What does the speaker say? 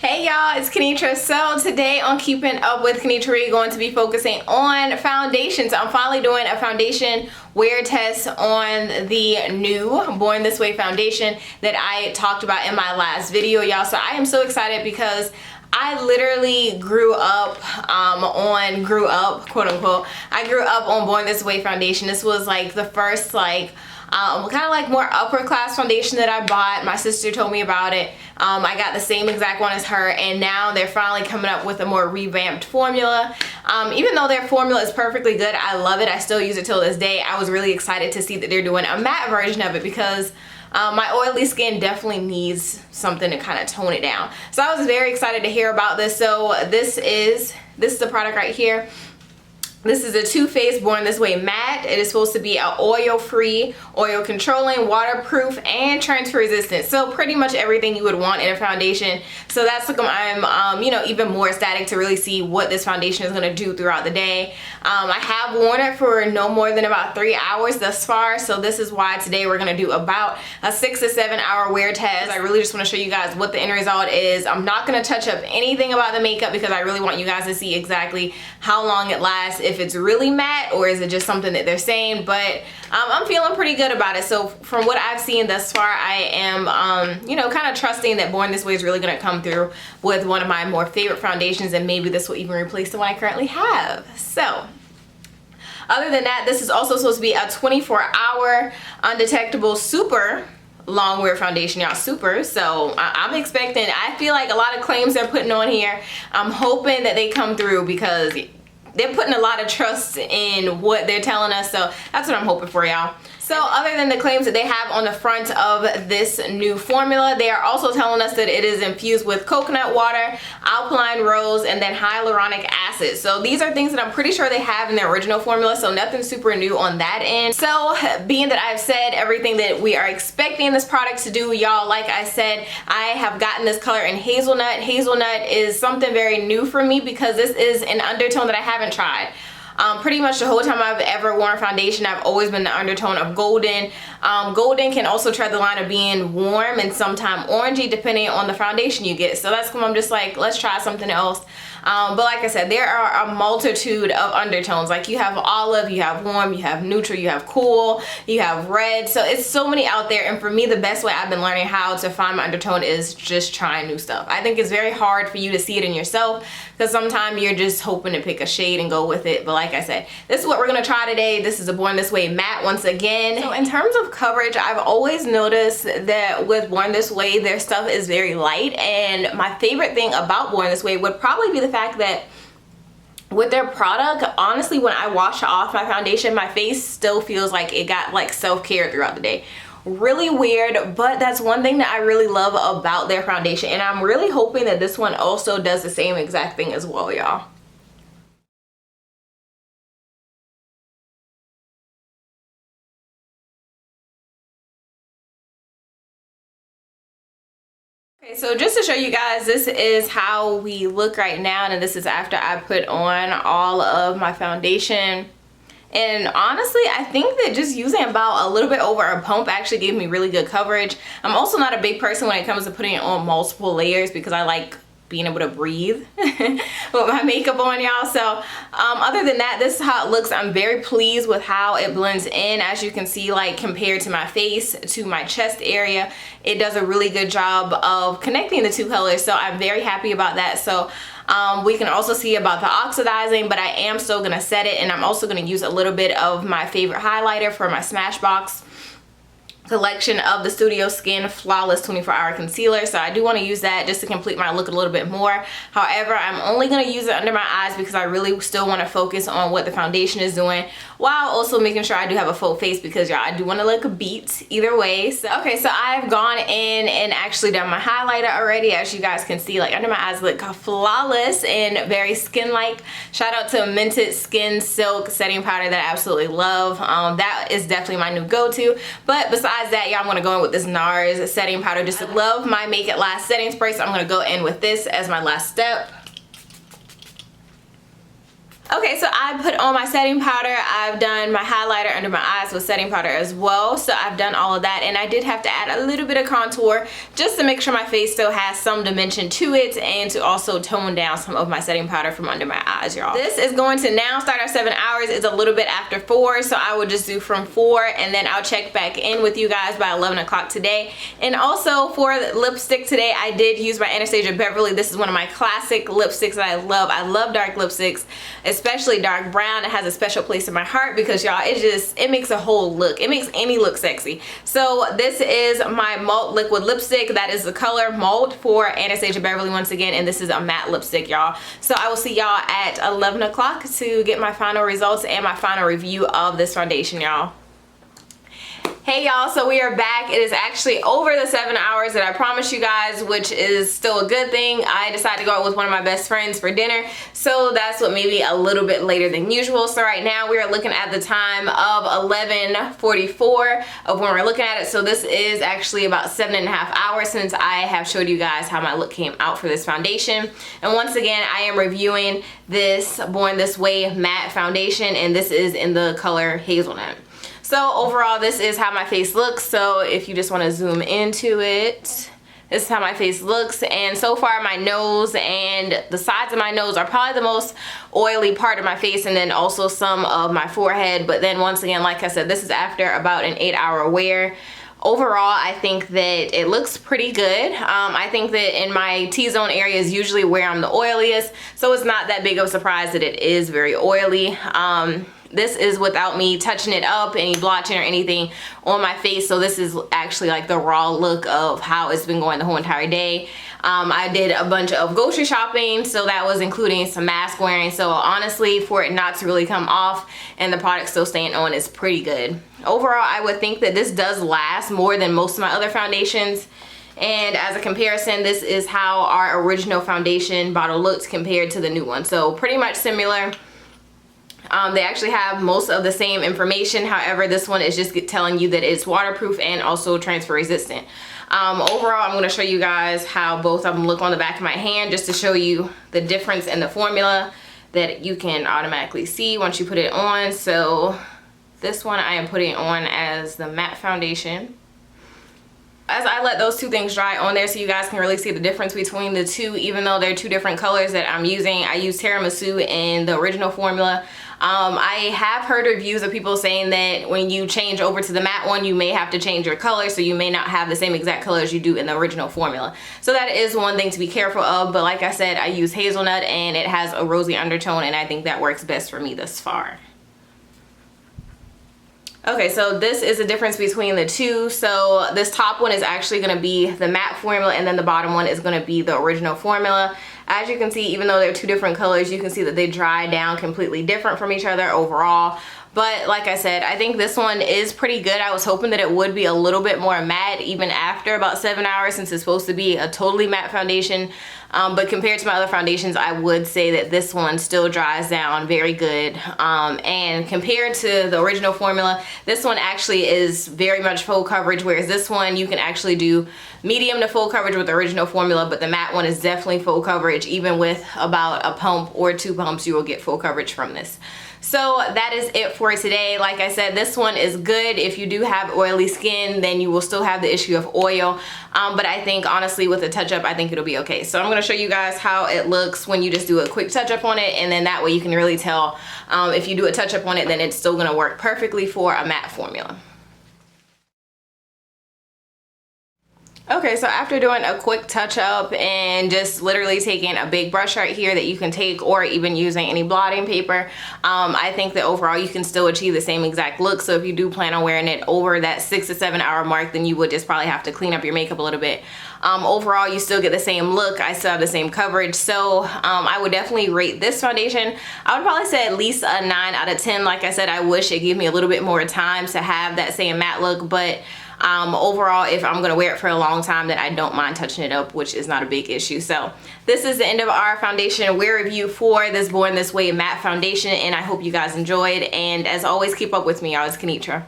Hey y'all, it's Kenitra. So today on Keeping Up with Kenitra, we're going to be focusing on foundations. I'm finally doing a foundation wear test on the new Born This Way foundation that I talked about in my last video, y'all. So I am so excited because I literally grew up quote unquote, I grew up on Born This Way foundation. This was like the first kind of like more upper class foundation that I bought. My sister told me about it. I got the same exact one as her, and now they're finally coming up with a more revamped formula. Even though their formula is perfectly good, I love it. I still use it till this day. I was really excited to see that they're doing a matte version of it because my oily skin definitely needs something to kind of tone it down. So I was very excited to hear about this. So this is the product right here. This is a Too Faced Born This Way matte. It is supposed to be an oil-free, oil-controlling, waterproof, and transfer-resistant. So pretty much everything you would want in a foundation. So that's like I'm even more ecstatic to really see what this foundation is going to do throughout the day. I have worn it for no more than about 3 hours thus far. So this is why today we're going to do about a 6 to 7 hour wear test. I really just want to show you guys what the end result is. I'm not going to touch up anything about the makeup because I really want you guys to see exactly how long it lasts, if it's really matte or is it just something that they're saying. But I'm feeling pretty good about it. So from what I've seen thus far, I am kind of trusting that Born This Way is really going to come through with one of my more favorite foundations, and maybe this will even replace the one I currently have. So other than that, this is also supposed to be a 24-hour undetectable super long wear foundation, y'all. Super. So I'm expecting, I feel like a lot of claims they're putting on here, I'm hoping that they come through because they're putting a lot of trust in what they're telling us. So that's what I'm hoping for, y'all. So other than the claims that they have on the front of this new formula, they are also telling us that it is infused with coconut water, alkaline rose, and then hyaluronic acid. So these are things that I'm pretty sure they have in their original formula, so nothing super new on that end. So being that I've said everything that we are expecting this product to do, y'all, like I said, I have gotten this color in Hazelnut. Hazelnut is something very new for me because this is an undertone that I haven't tried. Pretty much the whole time I've ever worn foundation, I've always been the undertone of golden. Golden can also tread the line of being warm and sometimes orangey depending on the foundation you get. So that's when I'm just like, let's try something else. But like I said, there are a multitude of undertones. Like you have olive, you have warm, you have neutral, you have cool, you have red. So it's so many out there. And for me, the best way I've been learning how to find my undertone is just trying new stuff. I think it's very hard for you to see it in yourself because sometimes you're just hoping to pick a shade and go with it. But like I said, this is what we're going to try today. This is a Born This Way matte once again. So in terms of coverage, I've always noticed that with Born This Way, their stuff is very light. And my favorite thing about Born This Way would probably be the fact that with their product, honestly, when I wash off my foundation, my face still feels like it got like self-care throughout the day. Really weird, but that's one thing that I really love about their foundation, and I'm really hoping that this one also does the same exact thing as well, y'all. Okay, so just to show you guys, this is how we look right now, and this is after I put on all of my foundation. And honestly, I think that just using about a little bit over a pump actually gave me really good coverage. I'm also not a big person when it comes to putting it on multiple layers because I like being able to breathe with my makeup on, y'all. So other than that, this is how it looks. I'm very pleased with how it blends in. As you can see, like compared to my face, to my chest area, it does a really good job of connecting the two colors. So I'm very happy about that. So we can also see about the oxidizing, but I am still gonna set it, and I'm also gonna use a little bit of my favorite highlighter for my Smashbox collection of the Studio Skin Flawless 24-Hour Concealer. So I do want to use that just to complete my look a little bit more. However, I'm only going to use it under my eyes because I really still want to focus on what the foundation is doing while also making sure I do have a full face because, y'all, I do want to look beat either way. So okay, so I've gone in and actually done my highlighter already. As you guys can see, like under my eyes look flawless and very skin-like. Shout out to Minted Skin Silk setting powder that I absolutely love. That is definitely my new go-to. But besides that, y'all, I'm going to go in with this NARS setting powder. Just love my Make It Last setting spray, so I'm going to go in with this as my last step. Okay, so I put on my setting powder. I've done my highlighter under my eyes with setting powder as well. So I've done all of that, and I did have to add a little bit of contour just to make sure my face still has some dimension to it, and to also tone down some of my setting powder from under my eyes, y'all. This is going to now start our 7 hours. It's a little bit after 4, so I will just do from 4, and then I'll check back in with you guys by 11 o'clock today. And also for lipstick today, I did use my Anastasia Beverly. This is one of my classic lipsticks that I love. I love dark lipsticks, especially dark brown. It has a special place in my heart because, y'all, it makes a whole look. It makes any look sexy. So this is my Malt liquid lipstick. That is the color Malt for Anastasia Beverly once again, and this is a matte lipstick, y'all. So I will see y'all at 11 o'clock to get my final results and my final review of this foundation, y'all. Hey y'all, so we are back. It is actually over the 7 hours that I promised you guys, which is still a good thing. I decided to go out with one of my best friends for dinner, so that's what made me a little bit later than usual. So right now we are looking at the time of 11:44 of when we're looking at it. So this is actually about 7.5 hours since I have showed you guys how my look came out for this foundation. And once again, I am reviewing this Born This Way matte foundation, and this is in the color Hazelnut. So overall, this is how my face looks. So if you just want to zoom into it, this is how my face looks. And so far, my nose and the sides of my nose are probably the most oily part of my face, and then also some of my forehead. But then once again, like I said, this is after about an 8-hour wear. Overall, I think that it looks pretty good. I think that in my T-zone area is usually where I'm the oiliest, so it's not that big of a surprise that it is very oily. This is without me touching it up, any blotching or anything on my face, so this is actually like the raw look of how it's been going the whole entire day. I did a bunch of grocery shopping, so that was including some mask wearing, so honestly, for it not to really come off and the product still staying on is pretty good. Overall, I would think that this does last more than most of my other foundations. And as a comparison, this is how our original foundation bottle looked compared to the new one, so pretty much similar. They actually have most of the same information. However, this one is just telling you that it's waterproof and also transfer resistant. Overall, I'm going to show you guys how both of them look on the back of my hand, just to show you the difference in the formula that you can automatically see once you put it on. So this one I am putting on as the matte foundation. As I let those two things dry on there so you guys can really see the difference between the two, even though they're two different colors that I'm using. I use Tiramisu in the original formula. I have heard reviews of people saying that when you change over to the matte one, you may have to change your color, so you may not have the same exact color as you do in the original formula. So that is one thing to be careful of, but like I said, I use Hazelnut and it has a rosy undertone, and I think that works best for me thus far. Okay, so this is the difference between the two. So this top one is actually going to be the matte formula, and then the bottom one is going to be the original formula. As you can see, even though they're two different colors, you can see that they dry down completely different from each other overall. But like I said, I think this one is pretty good. I was hoping that it would be a little bit more matte even after about 7 hours, since it's supposed to be a totally matte foundation. But compared to my other foundations, I would say that this one still dries down very good. And compared to the original formula, this one actually is very much full coverage, whereas this one you can actually do medium to full coverage with the original formula, but the matte one is definitely full coverage. Even with about a pump or 2 pumps, you will get full coverage from this. So that is it for today. Like I said, this one is good. If you do have oily skin, then you will still have the issue of oil. But I think honestly with a touch-up, I think it'll be okay. So I'm going to show you guys how it looks when you just do a quick touch-up on it, and then that way you can really tell if you do a touch-up on it, then it's still going to work perfectly for a matte formula. Okay, so after doing a quick touch up and just literally taking a big brush right here that you can take, or even using any blotting paper, I think that overall you can still achieve the same exact look. So if you do plan on wearing it over that 6 to 7 hour mark, then you would just probably have to clean up your makeup a little bit. Overall, you still get the same look. I still have the same coverage. So I would definitely rate this foundation. I would probably say at least a 9 out of 10. Like I said, I wish it gave me a little bit more time to have that same matte look, but overall, if I'm gonna wear it for a long time, then I don't mind touching it up, which is not a big issue. So this is the end of our foundation wear review for this Born This Way matte foundation, and I hope you guys enjoyed. And as always, keep up with me, y'all. It's Kenitra.